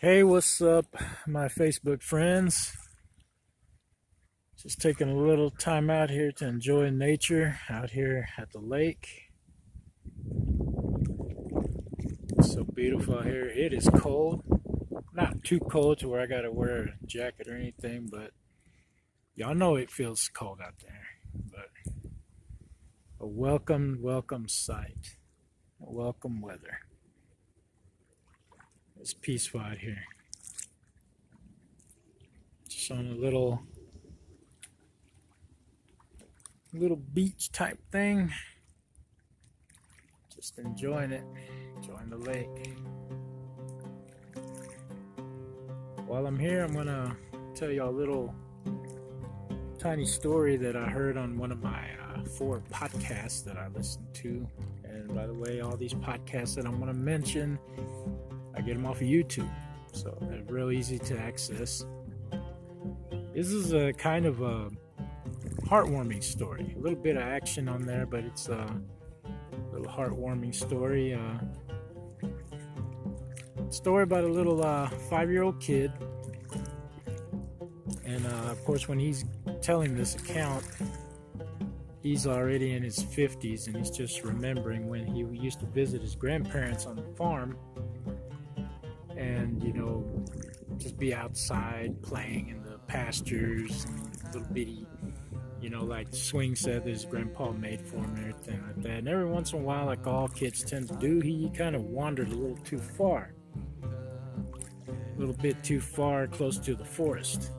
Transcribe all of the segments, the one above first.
Hey, what's up, my Facebook friends? Just taking a little time out here to enjoy nature out here at the lake. It's so beautiful out here. It is cold. Not too cold to where I gotta wear a jacket or anything, but y'all know it feels cold out there. But a welcome sight. A welcome weather. It's peaceful out here. Just on a little beach type thing. Just enjoying it, enjoying the lake. While I'm here, I'm gonna tell you a little tiny story that I heard on one of my 4 podcasts that I listen to. And by the way, all these podcasts that I'm gonna mention, I get them off of YouTube, so they're real easy to access. This is a kind of a heartwarming story. A little bit of action on there, but it's a little heartwarming story. Story about a little 5-year-old kid. And of course, when he's telling this account, he's already in his 50s, and he's just remembering when he used to visit his grandparents on the farm and, just be outside playing in the pastures and little bitty, like swing set that his grandpa made for him and everything like that. And every once in a while, like all kids tend to do, he kind of wandered a little too far. A little bit too far, close to the forest.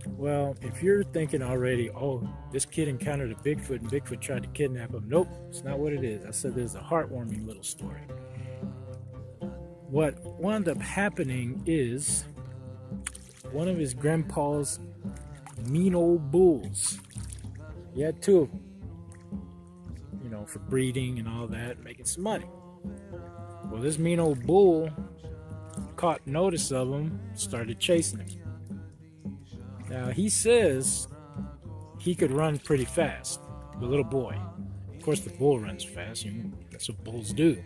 Well, if you're thinking already, oh, this kid encountered a Bigfoot and Bigfoot tried to kidnap him. Nope, it's not what it is. I said there's a heartwarming little story. What wound up happening is one of his grandpa's mean old bulls. He had 2 of them, for breeding and all that, making some money. Well, this mean old bull caught notice of him, started chasing him. Now, he says he could run pretty fast, the little boy. Of course, the bull runs fast, that's what bulls do.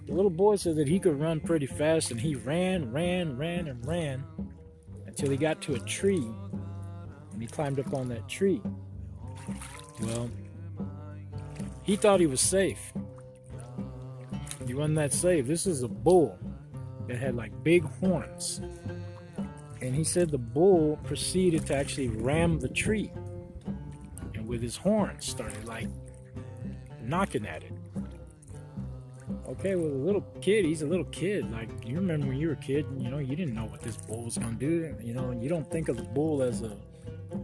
The little boy said that he could run pretty fast, and he ran until he got to a tree, and he climbed up on that tree. Well, he thought he was safe. He wasn't that safe. This is a bull that had like big horns. And he said the bull proceeded to actually ram the tree. And with his horns started like knocking at it. Okay, well, the little kid, he's a little kid. Like, you remember when you were a kid, you didn't know what this bull was going to do. You don't think of the bull as a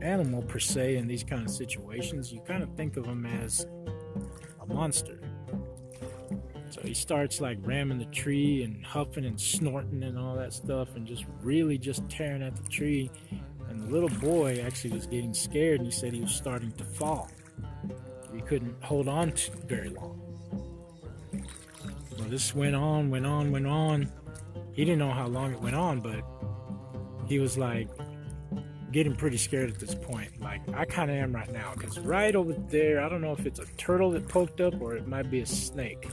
animal per se in these kind of situations. You kind of think of him as a monster. So he starts like ramming the tree and huffing and snorting and all that stuff and just really just tearing at the tree. And the little boy actually was getting scared, and he said he was starting to fall. He couldn't hold on to very long. Well, this went on. He didn't know how long it went on, but he was like getting pretty scared at this point. Like I kind of am right now, because right over there, I don't know if it's a turtle that poked up or it might be a snake.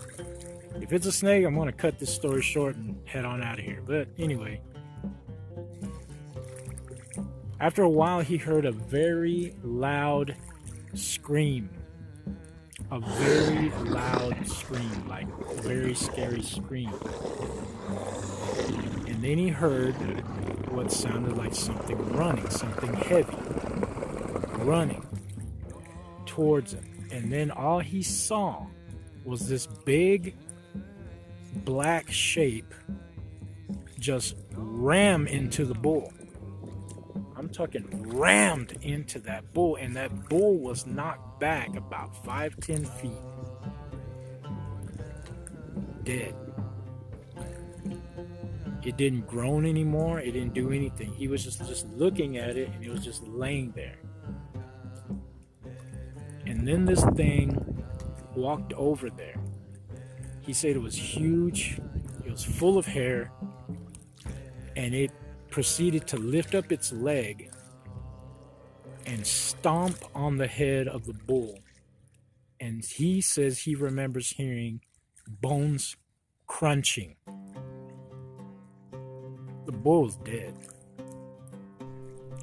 If it's a snake, I'm going to cut this story short and head on out of here. But anyway, after a while, he heard a very loud scream. A very loud scream, like a very scary scream. And then he heard what sounded like something running, something heavy, running towards him. And then all he saw was this big black shape just ram into the bull. I'm talking rammed into that bull, and that bull was knocked back about 5-10 feet. Dead. It didn't groan anymore. It didn't do anything. He was just looking at it, and it was just laying there. And then this thing walked over there. He said it was huge. It was full of hair, and it proceeded to lift up its leg and stomp on the head of the bull. And he says he remembers hearing bones crunching. The bull was dead.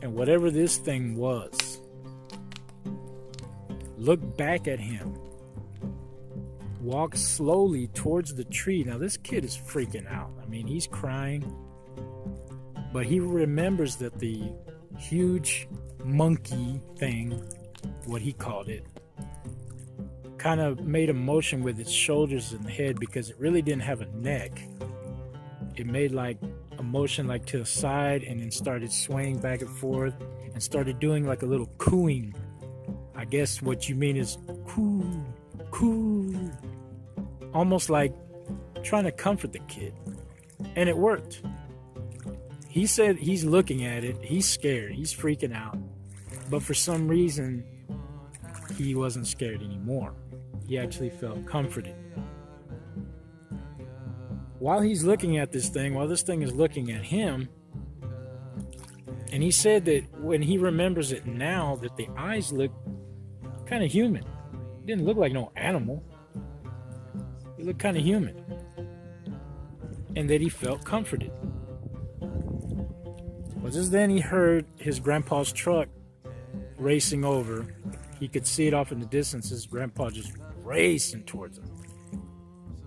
And whatever this thing was, looked back at him, walked slowly towards the tree. Now this kid is freaking out. I mean, he's crying, but he remembers that the huge monkey thing, what he called it, kind of made a motion with its shoulders and head, because it really didn't have a neck. It made like a motion like to the side, and then started swaying back and forth and started doing like a little cooing. I guess what you mean is coo, coo, almost like trying to comfort the kid. And it worked. He said he's looking at it, he's scared, he's freaking out, but for some reason he wasn't scared anymore. He actually felt comforted. While he's looking at this thing, while this thing is looking at him, and he said that when he remembers it now, that the eyes look kind of human. It didn't look like no animal. It looked kind of human. And that he felt comforted. Well, just then he heard his grandpa's truck racing over. He could see it off in the distance. His grandpa just racing towards him.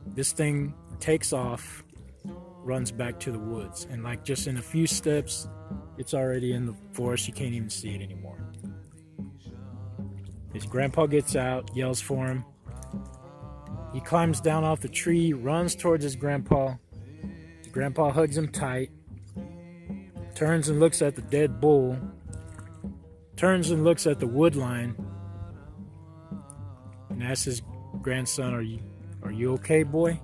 This thing takes off, runs back to the woods, and like just in a few steps, it's already in the forest. You can't even see it anymore. His grandpa gets out, yells for him. He climbs down off the tree, runs towards his grandpa. His grandpa hugs him tight, turns and looks at the dead bull, turns and looks at the wood line, and asks his grandson, are you okay, boy?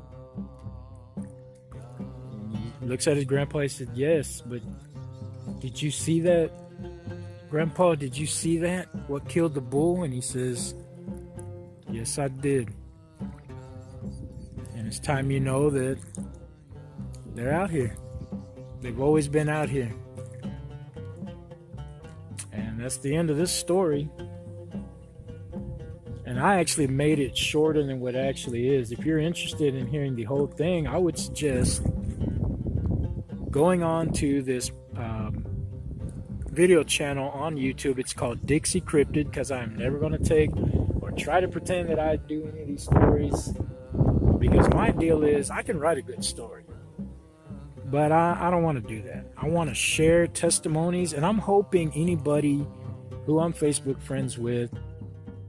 And he looks at his grandpa. He said, yes, but did you see that? Grandpa, did you see that? What killed the bull? And he says, yes, I did. And it's time you know that they're out here. They've always been out here. And that's the end of this story. And I actually made it shorter than what it actually is. If you're interested in hearing the whole thing, I would suggest going on to this video channel on YouTube. It's called Dixie Cryptid, because I'm never going to take or try to pretend that I do any of these stories, because my deal is I can write a good story, but I don't want to do that. I want to share testimonies, and I'm hoping anybody who I'm Facebook friends with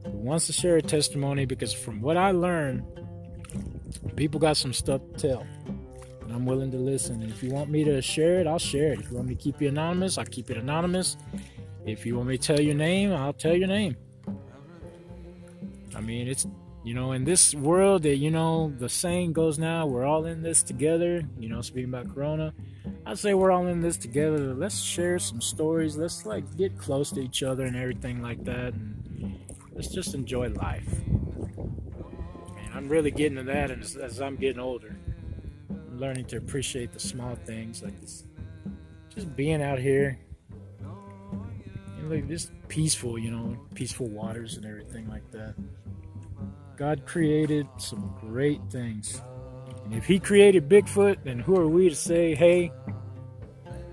who wants to share a testimony, because from what I learned, people got some stuff to tell. I'm willing to listen. And if you want me to share it, I'll share it. If you want me to keep you anonymous, I'll keep it anonymous. If you want me to tell your name, I'll tell your name. I mean, it's, in this world that, the saying goes now, we're all in this together, speaking about Corona, I say we're all in this together. Let's share some stories. Let's get close to each other and everything like that. And let's just enjoy life. And I'm really getting to that as I'm getting older. Learning to appreciate the small things, like this, just being out here and like just peaceful, peaceful waters and everything like that. God created some great things, and if he created Bigfoot, then who are we to say, hey,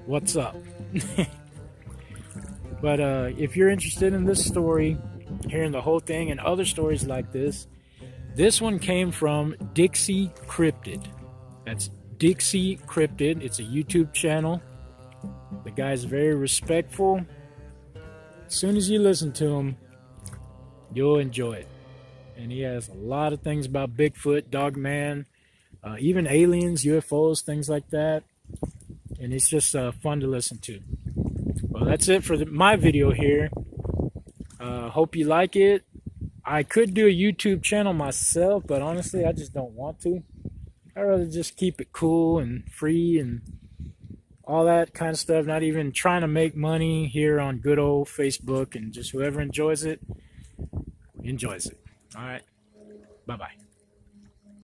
what's up? But if you're interested in this story, hearing the whole thing and other stories like this one came from Dixie Cryptid. That's Dixie Cryptid. It's a YouTube channel. The guy's very respectful. As soon as you listen to him, you'll enjoy it. And he has a lot of things about Bigfoot, Dogman, even aliens, UFOs, things like that. And it's just fun to listen to. Well, that's it for my video here. Hope you like it. I could do a YouTube channel myself, but honestly, I just don't want to. I'd rather just keep it cool and free and all that kind of stuff. Not even trying to make money here on good old Facebook, and just whoever enjoys it, enjoys it. All right. Bye-bye.